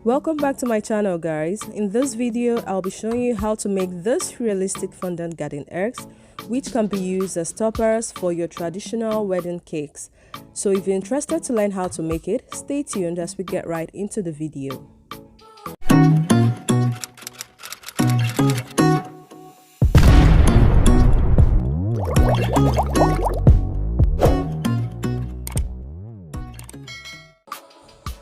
Welcome back to my channel, guys. In this video I'll be showing you how to make this realistic fondant garden eggs, which can be used as toppers for your traditional wedding cakes. So if you're interested to learn how to make it, stay tuned as we get right into the video.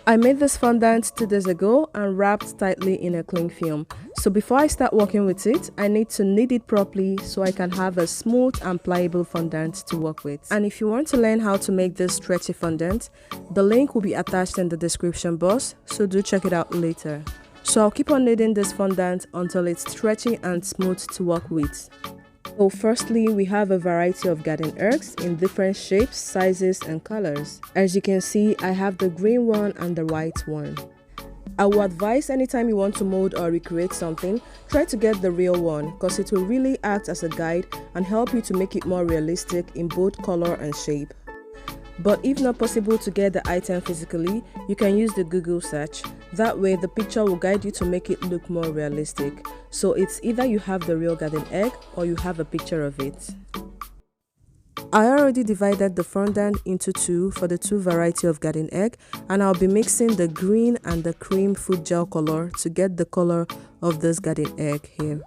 I made this fondant 2 days ago and wrapped tightly in a cling film. So before I start working with it, I need to knead it properly so I can have a smooth and pliable fondant to work with. And if you want to learn how to make this stretchy fondant, the link will be attached in the description box, so do check it out later. So I'll keep on kneading this fondant until it's stretchy and smooth to work with. So firstly, we have a variety of garden eggs in different shapes, sizes and colors. As you can see, I have the green one and the white one. I would advise anytime you want to mold or recreate something, try to get the real one because it will really act as a guide and help you to make it more realistic in both color and shape. But if not possible to get the item physically, you can use the Google search. That way the picture will guide you to make it look more realistic. So it's either you have the real garden egg or you have a picture of it. I already divided the fondant into two for the two variety of garden egg, and I'll be mixing the green and the cream food gel color to get the color of this garden egg here.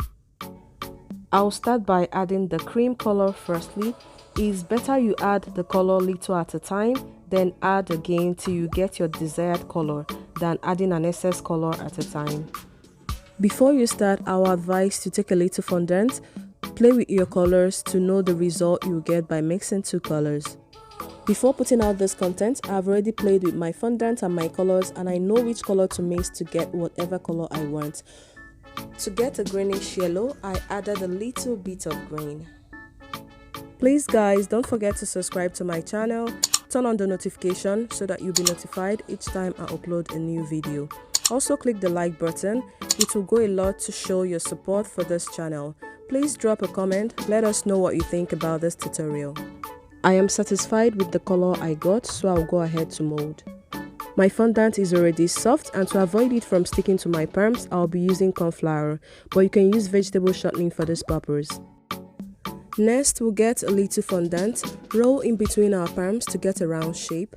I'll start by adding the cream color firstly. It's better you add the color little at a time, then add again till you get your desired color than adding an excess color at a time. Before you start, I will advise to take a little fondant, play with your colors to know the result you get by mixing two colors. Before putting out this content, I've already played with my fondant and my colors, and I know which color to mix to get whatever color I want. To get a greenish yellow, I added a little bit of green. Please guys, don't forget to subscribe to my channel, turn on the notification so that you'll be notified each time I upload a new video. Also click the like button, it will go a lot to show your support for this channel. Please drop a comment, let us know what you think about this tutorial. I am satisfied with the color I got, so I'll go ahead to mold. My fondant is already soft, and to avoid it from sticking to my palms, I'll be using corn flour, but you can use vegetable shortening for this purpose. Next, we'll get a little fondant, roll in between our palms to get a round shape.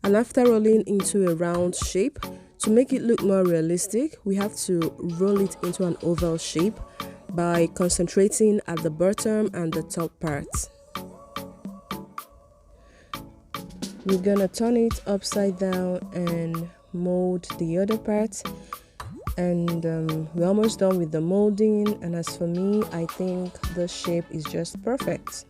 And after rolling into a round shape, to make it look more realistic, we have to roll it into an oval shape by concentrating at the bottom and the top parts. We're gonna turn it upside down and mold the other part. And we're almost done with the molding, and as for me, I think the shape is just perfect.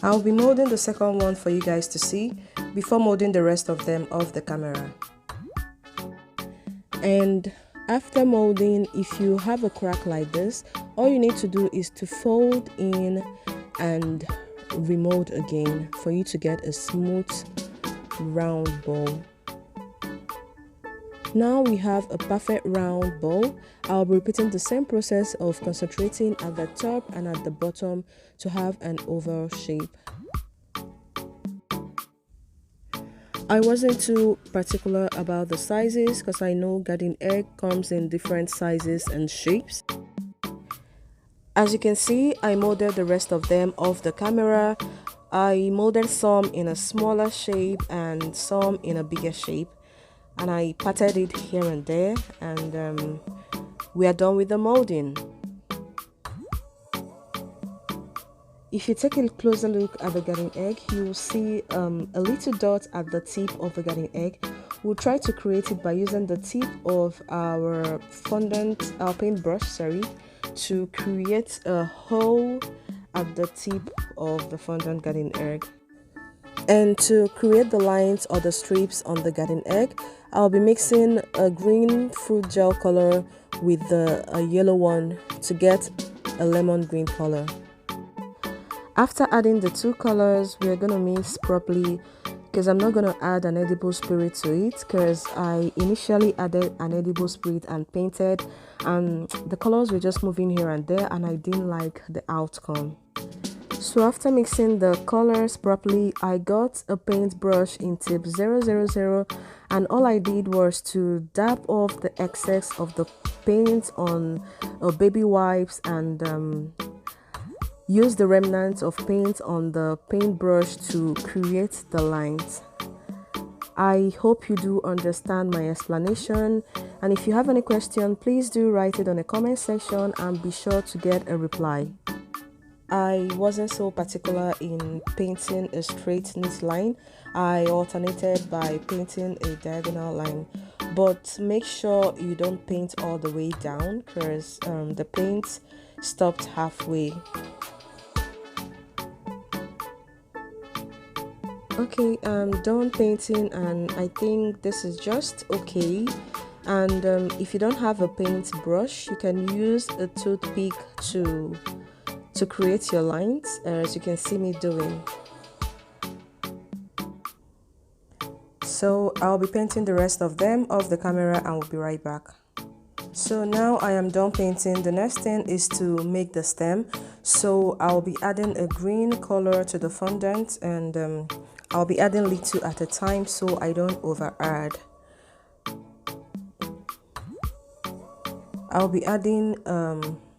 I'll be molding the second one for you guys to see before molding the rest of them off the camera. And after molding, if you have a crack like this, all you need to do is to fold in and remold again for you to get a smooth round ball. Now we have a perfect round ball. I'll be repeating the same process of concentrating at the top and at the bottom to have an oval shape. I wasn't too particular about the sizes because I know garden egg comes in different sizes and shapes. As you can see, I molded the rest of them off the camera. I molded some in a smaller shape and some in a bigger shape, and I patted it here and there, and we are done with the molding. If you take a closer look at the garden egg, you will see a little dot at the tip of the garden egg. We'll try to create it by using the tip of our fondant, our paintbrush, to create a hole at the tip of the fondant garden egg. And to create the lines or the strips on the garden egg, I'll be mixing a green fruit gel color with a yellow one to get a lemon green color. After adding the two colors, we're gonna mix properly because I'm not gonna add an edible spirit to it because I initially added an edible spirit and painted, and the colors were just moving here and there and I didn't like the outcome. So after mixing the colors properly, I got a paintbrush in tip 000, and all I did was to dab off the excess of the paint on baby wipes and use the remnants of paint on the paintbrush to create the lines. I hope you do understand my explanation, and if you have any question, please do write it on the comment section and be sure to get a reply. I wasn't so particular in painting a straight neat line. I alternated by painting a diagonal line, but make sure you don't paint all the way down because the paint stopped halfway. Okay, I'm done painting and I think this is just okay. And if you don't have a paint brush, you can use a toothpick to create your lines, as you can see me doing. So I'll be painting the rest of them off the camera and we'll be right back. So now I am done painting. The next thing is to make the stem. So I'll be adding a green color to the fondant, and I'll be adding little at a time so I don't over add. I'll be adding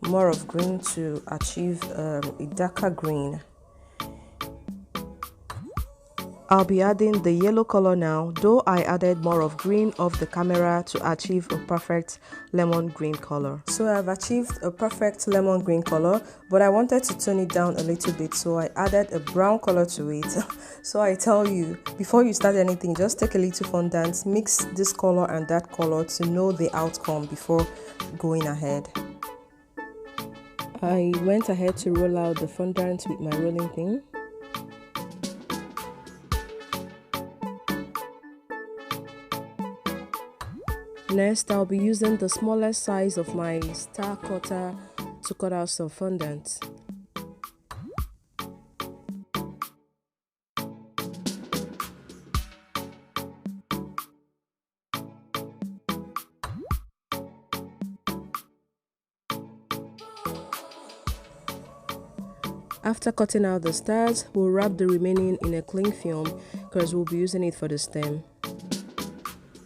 more of green to achieve a darker green. I'll be adding the yellow color now, though I added more of green off the camera to achieve a perfect lemon green color. So I've achieved a perfect lemon green color, but I wanted to tone it down a little bit, so I added a brown color to it. So I tell you, before you start anything, just take a little fondant, mix this color and that color to know the outcome before going ahead. I went ahead to roll out the fondant with my rolling pin. Next, I'll be using the smallest size of my star cutter to cut out some fondant. After cutting out the stars, we'll wrap the remaining in a cling film because we'll be using it for the stem.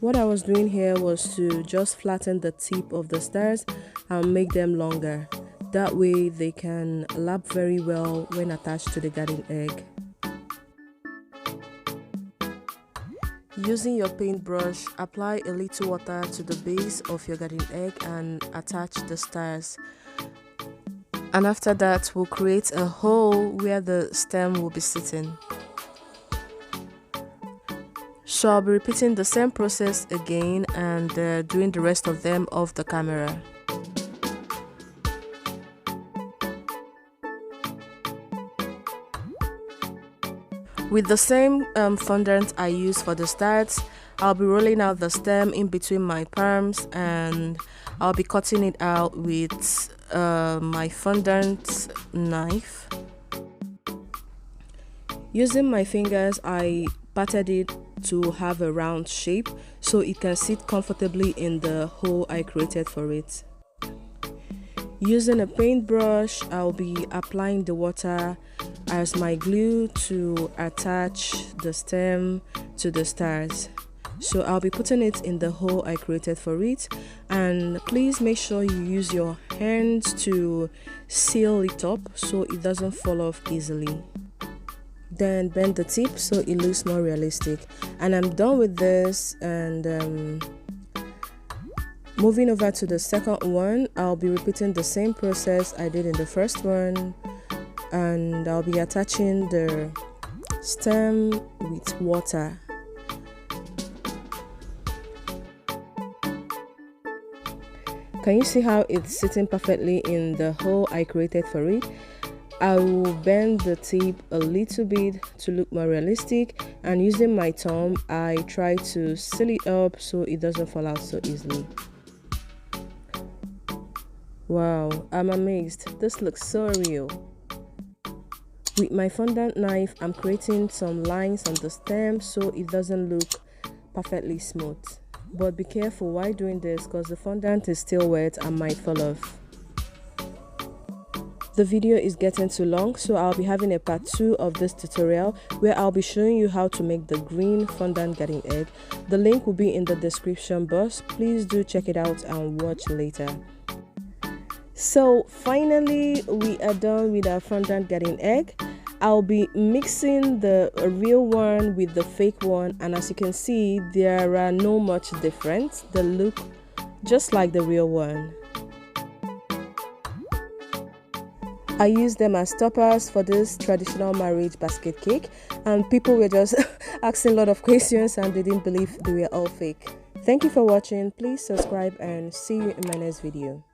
What I was doing here was to just flatten the tip of the stars and make them longer. That way they can lap very well when attached to the garden egg. Using your paintbrush, apply a little water to the base of your garden egg and attach the stars. And after that, we'll create a hole where the stem will be sitting. So I'll be repeating the same process again and doing the rest of them off the camera. With the same fondant I use for the stars, I'll be rolling out the stem in between my palms and I'll be cutting it out with my fondant knife. Using my fingers, I patted it to have a round shape so it can sit comfortably in the hole I created for it. Using a paintbrush, I'll be applying the water as my glue to attach the stem to the stars. So I'll be putting it in the hole I created for it, and please make sure you use your hands to seal it up so it doesn't fall off easily. Then bend the tip so it looks more realistic. And I'm done with this, and moving over to the second one, I'll be repeating the same process I did in the first one, and I'll be attaching the stem with water. Can you see how it's sitting perfectly in the hole I created for it? I will bend the tip a little bit to look more realistic, and using my thumb I try to seal it up so it doesn't fall out so easily. Wow, I'm amazed. This looks so real. With my fondant knife, I'm creating some lines on the stem so it doesn't look perfectly smooth. But be careful while doing this because the fondant is still wet and might fall off. The video is getting too long, so I'll be having a part 2 of this tutorial where I'll be showing you how to make the green fondant garden egg. The link will be in the description box. Please do check it out and watch later. So finally we are done with our fondant garden egg. I'll be mixing the real one with the fake one, and as you can see, there are no much difference. They look just like the real one. I used them as toppers for this traditional marriage basket cake, and people were just asking a lot of questions and they didn't believe they were all fake. Thank you for watching. Please subscribe and see you in my next video.